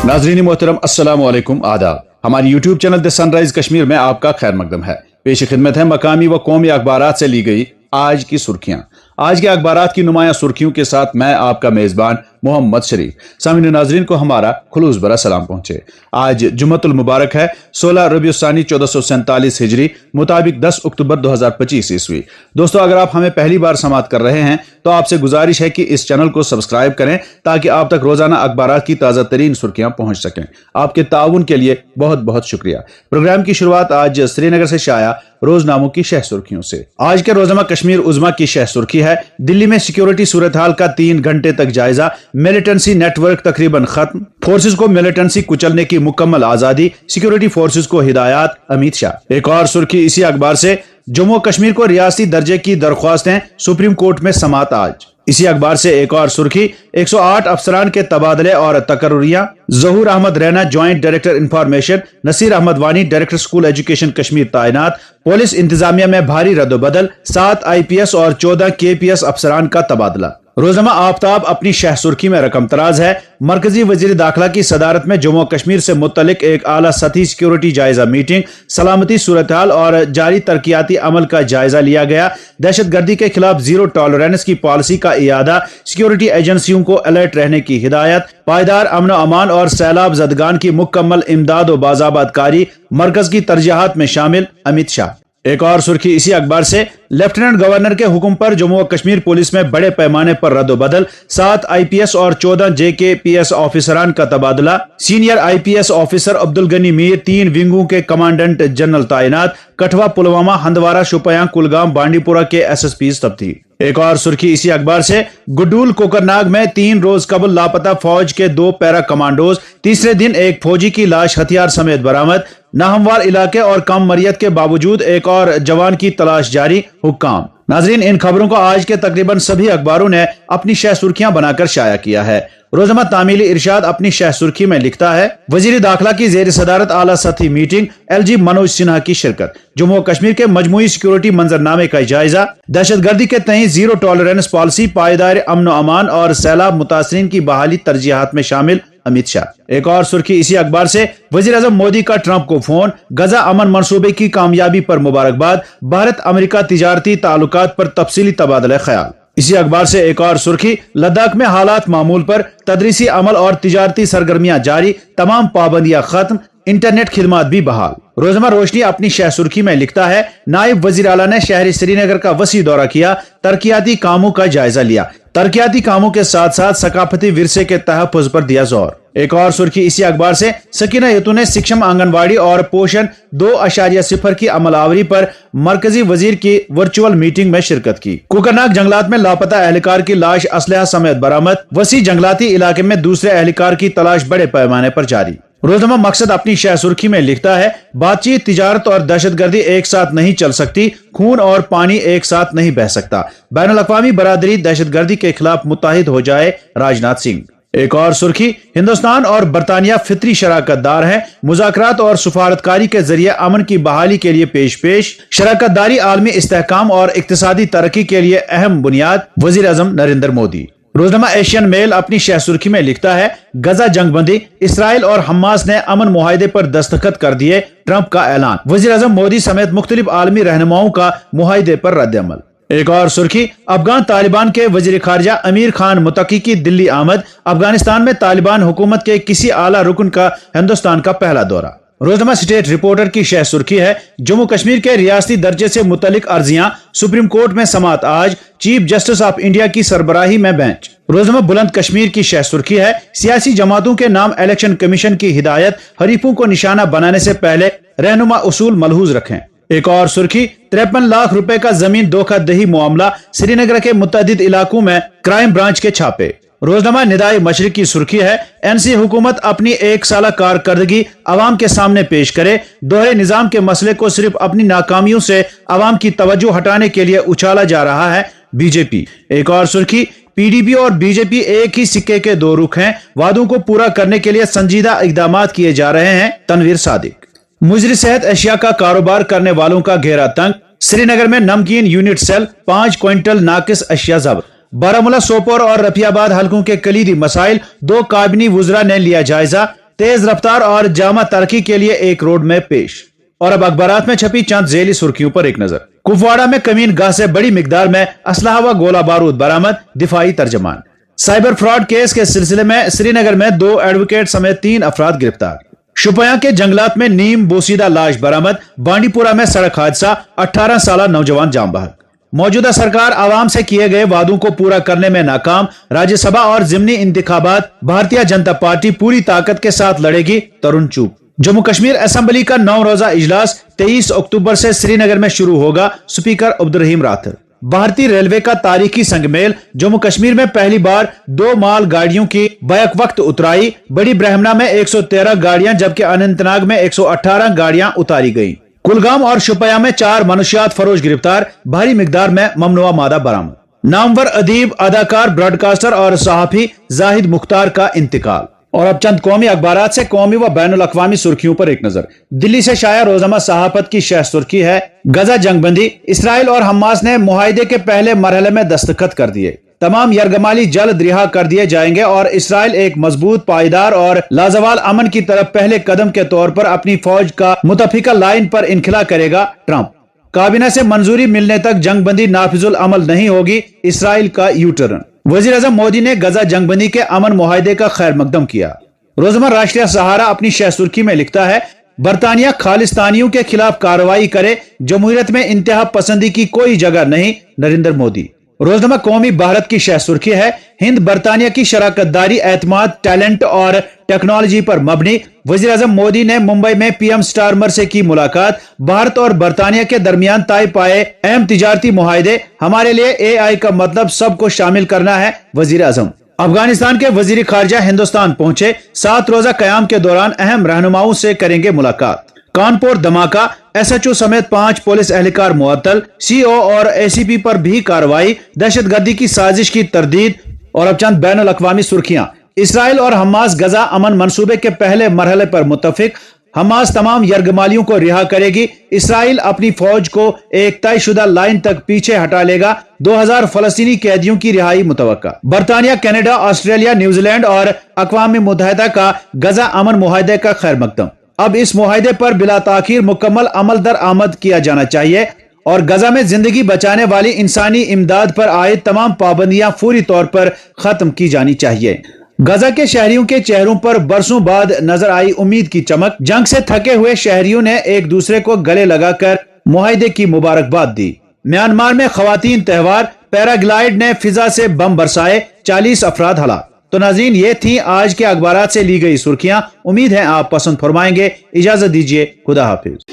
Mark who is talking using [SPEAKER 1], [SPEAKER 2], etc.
[SPEAKER 1] नाजरीन मोहतरम अस्सलाम वालेकुम आदाब। हमारी YouTube channel the sunrise Kashmir में आपका खैर मकदम है। पेश खिदमत है मकामी व कौमी अखबारात से ली गई आज की सुर्खियां। आज के अखबारात की नुमाया सुर्खियों के साथ मैं आपका मेजबान मोहम्मद शरीफ। सामने नाजरीन को हमारा खुलूस भरा सलाम पहुंचे। आज जुम्मतुल मुबारक है 16 रबीउस्सानी 1447 हिजरी मुताबिक 10 अक्टूबर 2025 ईस्वी। दोस्तों, अगर आप हमें पहली बार समाअत कर रहे हैं तो आपसे गुजारिश है कि इस चैनल को सब्सक्राइब करें ताकि आप तक रोजाना अखबारात की ताज़ा तरीन सुर्खियां पहुंच सकें। आपके ताउन के लिए बहुत बहुत शुक्रिया। प्रोग्राम की शुरुआत आज श्रीनगर से शाया रोजनामों की शह सुर्खियों से। आज के रोजनामा कश्मीर उज़्मा की शह सुर्खी है, दिल्ली में सिक्योरिटी सूरत हाल का 3 घंटे तक जायजा, मिलिटेंसी नेटवर्क तकरीबन खत्म, फोर्सेस को मिलिटेंसी कुचलने की मुकम्मल आजादी, सिक्योरिटी फोर्सेस को हिदायत, अमित शाह। एक और सुर्खी इसी अखबार से, जम्मू कश्मीर को रियासती दर्जे की दरख्वास्तें सुप्रीम कोर्ट में समाअत आज। इसी अखबार से एक और सुर्खी, 108 अफसरान के तबादले और तकर्रुरियां, Zahoor Ahmad Raina joint director information, Nasir Ahmad Wani director school education Kashmir तैनात, पुलिस इंतजामिया में भारी रद्दोबदल, 7 IPS और 14 KPS अफसरान का तबादला। रोजनामा आफ्ताब अपनी शह सुर्खी में रकम तराज है, मरकजी वजीर दाखिला की सदारत में जम्मू कश्मीर से मुतल्लिक एक आला सतही सिक्योरिटी जायजा मीटिंग, सलामती सूरत हाल और जारी तरक्याती अमल का जायजा लिया गया। दहशत गर्दी के खिलाफ जीरो टॉलरेंस की पॉलिसी का इयादा, सिक्योरिटी एजेंसियों को अलर्ट रहने की हिदायत, पायदार अमन अमान और सैलाब जदगान की मुकम्मल इमदाद व बाज़ाबातकारी मरकज की तरजीहात में शामिल, अमित शाह। एक और सुर्खी इसी अखबार से, लेफ्टिनेंट गवर्नर के हुक्म पर जम्मू कश्मीर पुलिस में बड़े पैमाने पर रद्दोबदल, 7 IPS और 14 JKPS ऑफिसरान का तबादला, senior IPS officer Abdul Gani Mir 3 विंगों के कमांडेंट जनरल तैनात, कठवा पुलवामा हंदवारा शुपयां कुलगाम बांडीपुरा के SSPs तब्दील। एक और सुर्खी इसी अखबार से, गुडूल कोकरनाग में 3 रोज कबल लापता फौज के 2 पैरा कमांडोज, तीसरे दिन एक फौजी की लाश हथियार समेत बरामद, नाहमवार इलाके और कम मरियत के बावजूद एक और जवान की तलाश जारी, हुक्काम। नाजरीन, इन खबरों को आज के तकरीबन सभी अखबारों ने अपनी शह सुर्खियां बनाकर शाया किया है। रोजनामा तामीली इरशाद अपनी शह सुर्खी में लिखता है, वजीर दाखिला की जेर सदारत आला सतही मीटिंग, LG मनोज सिन्हा की शिरकत, जम्मू कश्मीर के मजमूई सिक्योरिटी मंजरनामे का जायजा, दहशत गर्दी के तहत जीरो टॉलरेंस पॉलिसी, पायदार अमन अमान और सैलाब मुतासरीन की बहाली तरजीहात में शामिल, अमित शाह। एक और सुर्खी इसी अखबार से, वजीर आजम मोदी का ट्रंप को फोन, गजा अमन मंसूबे की कामयाबी पर मुबारकबाद, भारत अमेरिका तिजारती ताल्लुकात पर तफसीली तबादला ख्याल। इसी अखबार से एक और सुर्खी, लद्दाख में हालात मामूल पर, तदरीसी अमल और तिजारती सरगर्मियां जारी, तमाम पाबंदियां खत्म, इंटरनेट खिदमात भी बहाल। रोजनामा रोशनी अपनी शह सुर्खी में लिखता है, नायब वजीर आला ने शहरी श्रीनगर का वसी दौरा किया, तरक्याती कामों का जायजा लिया, तरक्याती कामों के साथ साथ सकाफती विरसे के तहफ़्फ़ुज़ पर दिया जोर। एक और सुर्खी इसी अखबार से, सकीना यतू ने शिक्षम आंगनवाड़ी और पोषण 2.0 की अमलावरी पर मरकजी वजीर की वर्चुअल मीटिंग में शिरकत की। कोकरनाग जंगलात में लापता एहलकार की लाश असलहा समेत बरामद, वसी जंगलाती इलाके में दूसरे एहलकार की तलाश बड़े पैमाने पर जारी। रोजनामा मकसद अपनी शह सुर्खी में लिखता है, बातचीत, तिजारत और दहशतगर्दी एक साथ नहीं चल सकती, खून और पानी एक साथ नहीं बह सकता, बैनुल अक़वामी बरादरी दहशतगर्दी के खिलाफ मुत्तहिद हो जाए, राजनाथ सिंह। एक और सुर्खी, हिंदुस्तान और बरतानिया फितरी शराकतदार हैं, मुज़ाकरात और सफारतकारी के जरिए अमन की बहाली के लिए पेश शराकतदारी आलमी इस्तेहकाम और इक्तिसादी तरक्की के लिए अहम बुनियाद, वजीर आज़म नरेंद्र मोदी। रोजनामा एशियन मेल अपनी शह सुर्खी में लिखता है, गजा जंगबंदी, इसराइल और हमास ने अमन मुआहदे पर दस्तखत कर दिए, ट्रंप का ऐलान, वजीर आज़म मोदी समेत मुख्तलिफ आलमी रहनुमाओं का मुआहदे पर रद्द-ए-अमल। एक और सुर्खी, अफगान तालिबान के वजीर खारजा अमीर खान मुतकी की दिल्ली आमद, अफगानिस्तान में तालिबान हुकूमत के किसी आला रुकन का हिंदुस्तान का पहला दौरा। रोजनामा स्टेट रिपोर्टर की शह सुर्खी है, जम्मू कश्मीर के रियासती दर्जे से मुतल्लिक अर्जियां सुप्रीम कोर्ट में समाअत आज, चीफ जस्टिस ऑफ इंडिया की सरबराही में बेंच। रोजनामा बुलंद कश्मीर की शह सुर्खी है, सियासी जमातों के नाम इलेक्शन कमीशन की हिदायत, हरीफों को निशाना बनाने से पहले रहनुमा उसूल मलहूज रखें। एक और सुर्खी, 53 लाख रुपए का जमीन धोखाधही मामला, श्रीनगर के मुतअद्दिद इलाकों में क्राइम ब्रांच के छापे। रोजनामा निदाई मशरिक की सुर्खी है, NC हुकूमत अपनी 1 साला कारकर्दगी अवाम के सामने पेश करे, दोहरे निजाम के मसले को सिर्फ अपनी नाकामियों से अवाम की तवज्जो हटाने के लिए उछाला जा रहा है, BJP। एक और सुर्खी, PDP और BJP एक ही सिक्के के 2 रुख हैं, वादों को पूरा करने के लिए संजीदा इकदामात किए जा रहे हैं, तनवीर सादिक। मुजरी सेहत अशिया का कारोबार करने वालों का घेरा तंग, श्रीनगर में नमकीन यूनिट सेल, 5 क्विंटल नाकिस अशिया जब्त। बारामूला, सोपोर और रफियाबाद हलकों के कलीदी मसाइल, 2 काबिनी वुज़रा ने लिया जायजा। तेज रफ्तार और जामा तरक्की के लिए एक रोड मैप पेश। और अब अखबारात में छपी चंद झेली सुर्खियों पर एक नजर। कुपवाड़ा में कमीन गाह से बड़ी मिकदार में असलहा व गोला बारूद बरामद, दिफाई तर्जमान। साइबर फ्रॉड केस के सिलसिले में श्रीनगर में 2 एडवोकेट समेत 3 अफराद गिरफ्तार। शुपियां के जंगलात में नीम बोसीदा लाश बरामद। बांडीपुरा में सड़क हादसा, 18 साल नौजवान जाम बहक। मौजूदा सरकार आवाम से किए गए वादों को पूरा करने में नाकाम। राज्यसभा और जिमनी इंतखाबात भारतीय जनता पार्टी पूरी ताकत के साथ लड़ेगी, तरुण चुग। जम्मू कश्मीर असेंबली का 9 रोजा इजलास 23 अक्टूबर से श्रीनगर में शुरू होगा, स्पीकर अब्दुर्रहीम राठौर। भारतीय रेलवे का तारीखी संगमेल। जम्मू कश्मीर में पहली बार 2 माल गाड़ियों की बैक वक्त उतराई। बड़ी ब्रह्मणा में 113 गाड़ियां जबकि अनंतनाग में 118 गाड़ियां उतारी गईं। कुलगाम और शुपियां में 4 मनशियात फरोश गिरफ्तार। भारी मिकदार में ममनुआ मादा बरामद। नामवर अदीब, अदाकार, ब्रॉडकास्टर और सहाफी जाहिद मुख्तार का इंतकाल। और अब चंद कौमी अखबारात से कौमी व बैनुल अक़वामी सुर्खियों पर एक नजर। दिल्ली से शाया रोजनामा सहाफत की शह सुर्खी है, गजा जंगबंदी। इसराइल और हमास ने मुआहिदे के पहले मरहले में दस्तखत कर दिए। तमाम यरगमाली जल्द रिहा कर दिए जाएंगे और इसराइल एक मजबूत, पायदार और लाजवाल अमन की तरफ पहले कदम के तौर पर अपनी फौज का मुतफिका लाइन पर इनखला करेगा, ट्रंप। काबीना से मंजूरी मिलने तक जंगबंदी नाफिजुल अमल नहीं होगी, इसराइल का यू टर्न। वजीर आजम मोदी ने गजा जंगबंदी के अमन मुआहिदे का खैर मकदम किया। रोजमर्रा राष्ट्रीय सहारा अपनी शह सुर्खी में लिखता है, बरतानिया खालिस्तानियों के खिलाफ कार्रवाई करे, जमहूरियत में इंतहा पसंदी की कोई जगह नहीं, नरेंद्र मोदी। रोजनामा कौमी भारत की शह सुर्खी है, हिंद बरतानिया की शराकतदारी, एतमाद, टैलेंट और टेक्नोलॉजी पर मबनी। वजीर आजम मोदी ने मुंबई में पीएम स्टारमर से की मुलाकात। भारत और बरतानिया के दरमियान तय पाए अहम तिजारती मुआहिदे। हमारे लिए एआई का मतलब सबको शामिल करना है, वजीर आजम। अफगानिस्तान के वजीर खारजा हिंदुस्तान पहुंचे। 7 रोजा कयाम के दौरान अहम रहनुमाओं से करेंगे मुलाकात। कानपुर धमाका, एसएचओ समेत 5 पुलिस एहलकार मुअत्तल। सीओ और एसीपी पर भी कार्रवाई। दहशतगर्दी की साजिश की तरदीद। और अब चंद बैनुल अक़वामी सुर्खियां। इसराइल और हमास गजा अमन मंसूबे के पहले मरहले पर मुत्तफिक। हमास तमाम यरगमालियों को रिहा करेगी। इसराइल अपनी फौज को एक तयशुदा लाइन तक पीछे हटा लेगा। 2000 फलस्तीनी कैदियों की रिहाई मुतवक्का। बरतानिया, कनाडा, ऑस्ट्रेलिया, न्यूजीलैंड और अक़वाम मुत्तहिदा का गजा अमन मुआहिदे का खैर मकदम। अब इस मुआहिदे पर बिला ताखीर मुकम्मल अमल दरआमद किया जाना चाहिए और गजा में जिंदगी बचाने वाली इंसानी इमदाद पर आयद तमाम पाबंदियां फौरी तौर पर खत्म की जानी चाहिए। गजा के शहरियों के चेहरों पर बरसों बाद नजर आई उम्मीद की चमक। जंग से थके हुए शहरियों ने एक दूसरे को गले लगाकर मुआहिदे की मुबारकबाद दी। म्यांमार में खवातीन त्योहार, पैराग्लाइड ने फिजा से बम बरसाए, 40 अफराद हलाक। तो नाज़रीन, ये थी आज के अखबारात से ली गई सुर्खियां। उम्मीद है आप पसंद फरमाएंगे। इजाजत दीजिए, खुदा हाफिज।